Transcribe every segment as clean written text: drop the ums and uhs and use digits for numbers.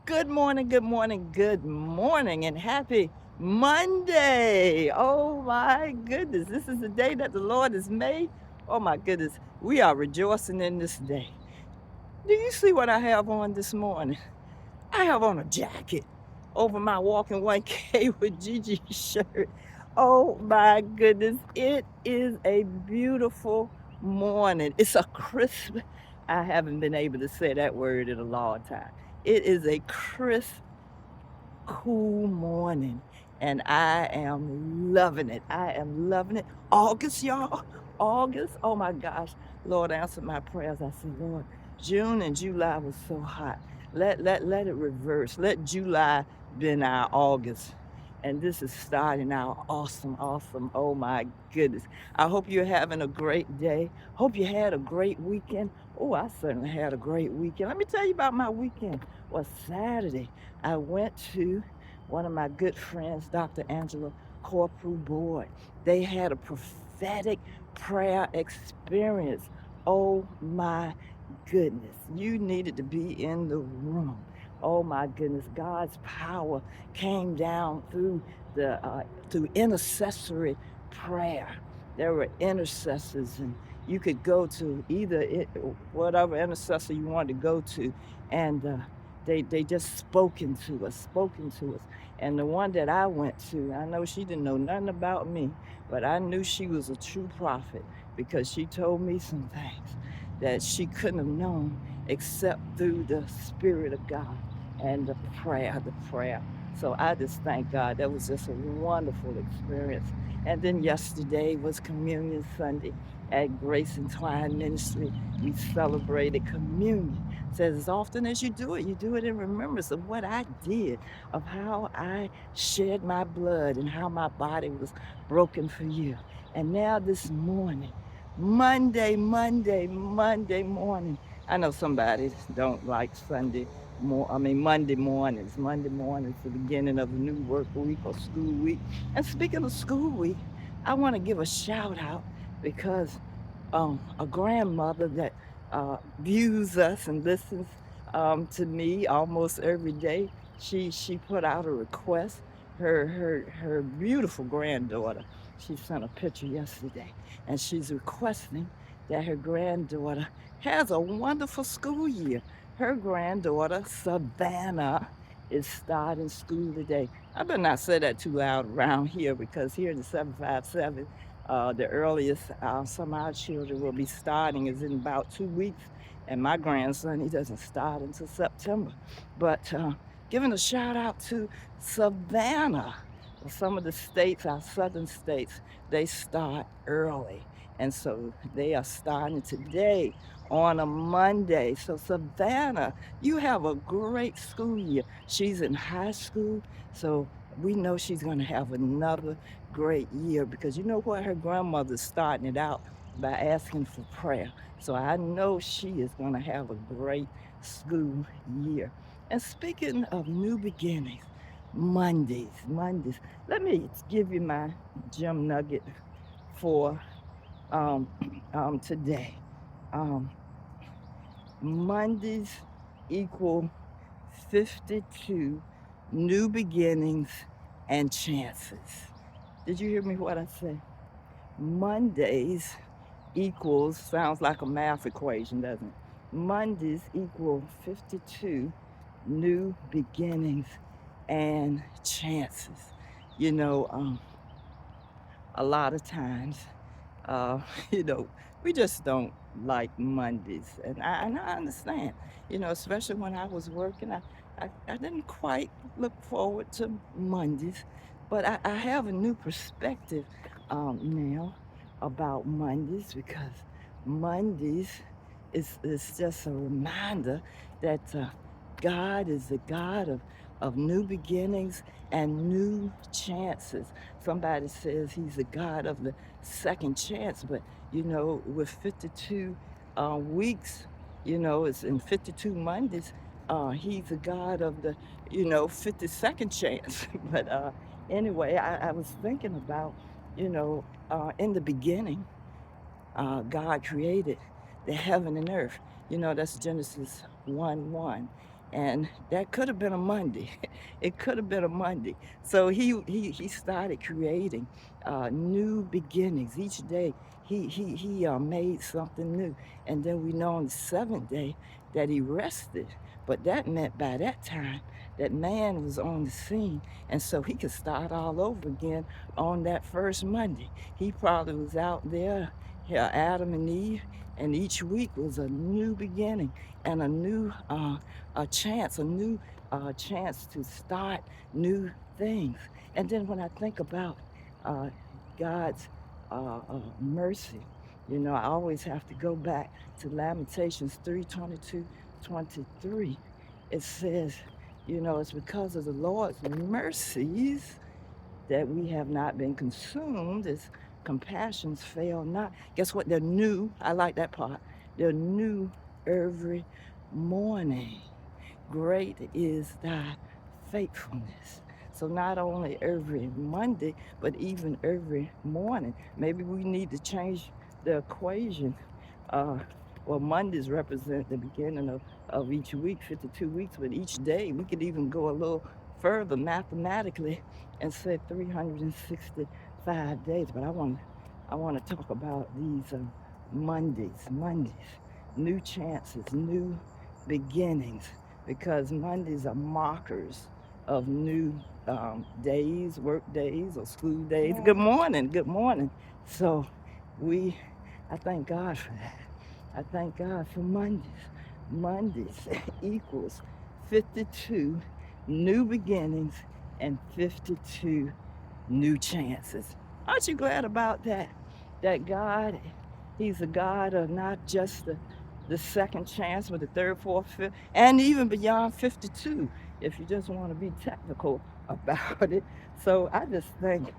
Good morning, good morning, good morning, and happy Monday. Oh my goodness, this is the day that the Lord has made. Oh my goodness, we are rejoicing in this day. Do you see what I have on this morning? I have on a jacket over my walking 1K with Gigi shirt. Oh my goodness, it is a beautiful morning. It's a crisp, I haven't been able to say that word in a long time. It is a crisp, cool morning, and I am loving it. I am loving it. August, y'all. August. Oh my gosh. Lord answered my prayers. I said, Lord, June and July was so hot. Let it reverse. Let July been our August. And this is starting out awesome, awesome. Oh my goodness. I hope you're having a great day. Hope you had a great weekend. Oh, I certainly had a great weekend. Let me tell you about my weekend. Well, Saturday, I went to one of my good friends, Dr. Angela Corporal Boyd. They had a prophetic prayer experience. Oh my goodness. You needed to be in the room. Oh my goodness. God's power came down through intercessory prayer. There were intercessors, and you could go to whatever intercessor you wanted to go to, and they just spoken to us. And the one that I went to, I know she didn't know nothing about me, but I knew she was a true prophet because she told me some things that she couldn't have known except through the Spirit of God and the prayer. So I just thank God. That was just a wonderful experience. And then yesterday was Communion Sunday at Grace and Twine Ministry. We celebrated communion. Says as often as you do it in remembrance of what I did, of how I shed my blood and how my body was broken for you. And now this morning, Monday morning. I know somebody don't like Monday mornings. Monday mornings, the beginning of a new work week or school week. And speaking of school week, I want to give a shout out because a grandmother that views us and listens to me almost every day. She put out a request. Her beautiful granddaughter. She sent a picture yesterday, and she's requesting that her granddaughter has a wonderful school year. Her granddaughter Savannah is starting school today. I better not say that too loud around here because here in the 757 the earliest some of our children will be starting is in about 2 weeks. And my grandson, he doesn't start until September. But giving a shout out to Savannah. Some of the states, our southern states, they start early. And so they are starting today on a Monday. So, Savannah, you have a great school year. She's in high school. So, we know she's going to have another great year because you know what? Her grandmother's starting it out by asking for prayer. So I know she is going to have a great school year. And speaking of new beginnings, Mondays. Let me give you my gem nugget for um, today. Um, Mondays equal 52 new beginnings and chances. Did you hear me what I said? Mondays equals, sounds like a math equation, doesn't it? Mondays equal 52 new beginnings and chances. You know, a lot of times, uh, you know, we just don't like Mondays. And I understand, especially when I was working, I didn't quite look forward to Mondays, but I have a new perspective now about Mondays because Mondays is just a reminder that God is the God of new beginnings and new chances. Somebody says he's the God of the second chance, but with 52 weeks, it's in 52 Mondays, he's the God of the, 52nd chance. But anyway, I was thinking about, in the beginning, God created the heaven and earth. That's Genesis 1:1. And that could have been a Monday. It could have been a Monday. So he started creating new beginnings each day. He made something new. And then we know on the seventh day that he rested. But that meant by that time that man was on the scene. And so he could start all over again on that first Monday. He probably was out there, yeah, Adam and Eve, and each week was a new beginning and a new a new chance to start new things. And then when I think about uh, God's mercy, you know, I always have to go back to Lamentations 3:22-23. It says, you know, it's because of the Lord's mercies that we have not been consumed. His compassions fail not. Guess what? They're new. I like that part. They're new every morning. Great is thy faithfulness. So not only every Monday, but even every morning. Maybe we need to change the equation. Uh, well, Mondays represent the beginning of each week, 52 weeks, but each day we could even go a little further mathematically and say 365 days. But I want to talk about these Mondays, new chances, new beginnings, because Mondays are markers of new days, work days, or school days. Good morning, good morning. So I thank God for that. I thank God for Mondays. Mondays equals 52 new beginnings and 52 new chances. Aren't you glad about that? That God, He's a God of not just the second chance, but the third, fourth, fifth, and even beyond 52, if you just want to be technical about it. So I just thank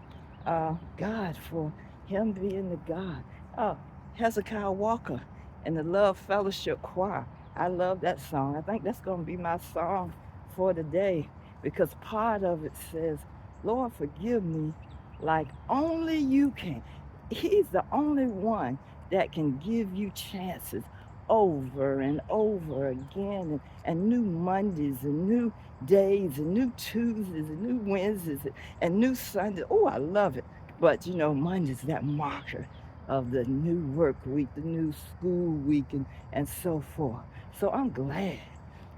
God for Him being the God. Oh, Hezekiah Walker and the Love Fellowship Choir. I love that song. I think that's going to be my song for the day, because part of it says, Lord, forgive me like only you can. He's the only one that can give you chances over and over again, and new Mondays and new days and new Tuesdays and new Wednesdays and new Sundays. Oh, I love it. But you know, Monday's that marker of the new work week, the new school week, and so forth. So I'm glad.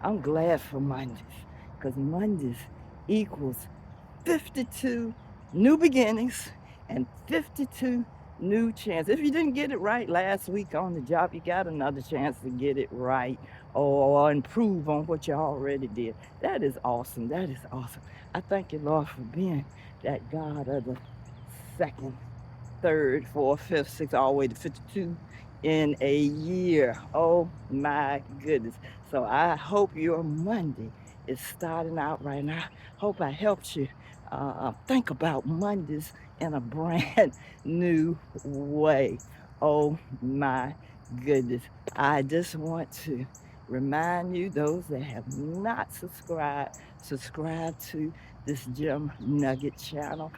I'm glad for Mondays, because Mondays equals 52 new beginnings and 52 new chances. If you didn't get it right last week on the job, you got another chance to get it right or improve on what you already did. That is awesome. That is awesome. I thank you, Lord, for being that God of the second, third, fourth, fifth, sixth, all the way to 52 in a year. Oh my goodness. So I hope your Monday is starting out right now. Hope I helped you think about Mondays in a brand new way. Oh my goodness. I just want to remind you, those that have not subscribed, subscribe to this Gem Nugget channel.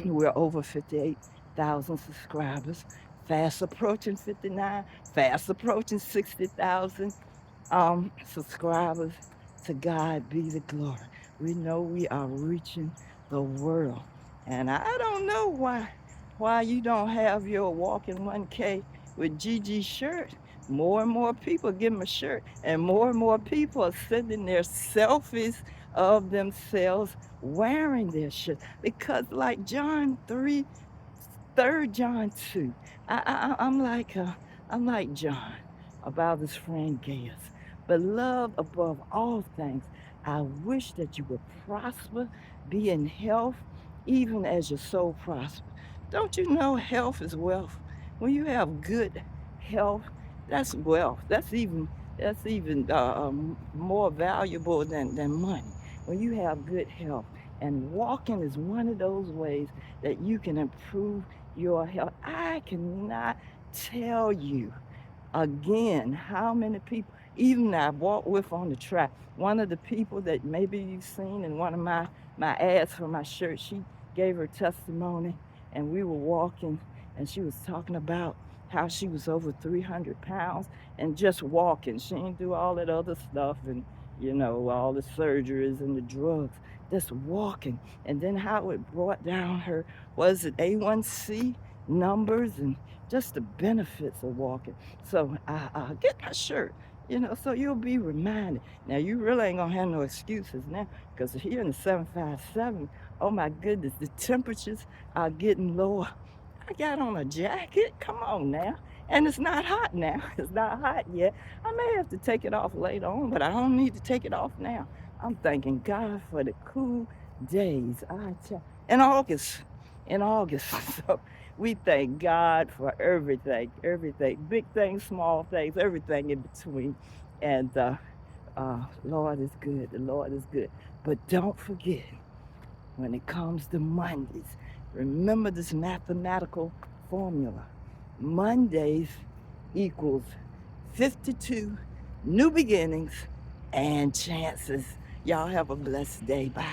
We're over 58,000 subscribers, fast approaching 59, fast approaching 60,000 subscribers. To God be the glory. We know we are reaching the world. And I don't know why you don't have your walking 1K with Gigi shirt. More and more people give them a shirt, and more people are sending their selfies of themselves wearing their shirt. Because like John 3, 3 John 2, I'm like John about his friend Gaius. Beloved above all things, I wish that you would prosper, be in health, even as your soul prospers. Don't you know health is wealth? When you have good health, that's wealth. That's even more valuable than money. When you have good health, and walking is one of those ways that you can improve your health. I cannot tell you again how many people, even I walked with on the track, one of the people that maybe you've seen in one of my ads for my shirt, she gave her testimony, and we were walking, and she was talking about how she was over 300 pounds and just walking. She didn't do all that other stuff, and you know, all the surgeries and the drugs, just walking. And then how it brought down her, was it A1C numbers and just the benefits of walking. So I get my shirt, you know, so you'll be reminded. Now, you really ain't gonna have no excuses now, because here in the 757, oh my goodness, the temperatures are getting lower. I got on a jacket. Come on now. And it's not hot now. It's not hot yet. I may have to take it off later on, but I don't need to take it off now. I'm thanking God for the cool days. In August. In August. So we thank God for everything. Everything. Big things, small things, everything in between. And Lord is good. The Lord is good. But don't forget, when it comes to Mondays, remember this mathematical formula. Mondays equals 52 new beginnings and chances. Y'all have a blessed day. Bye.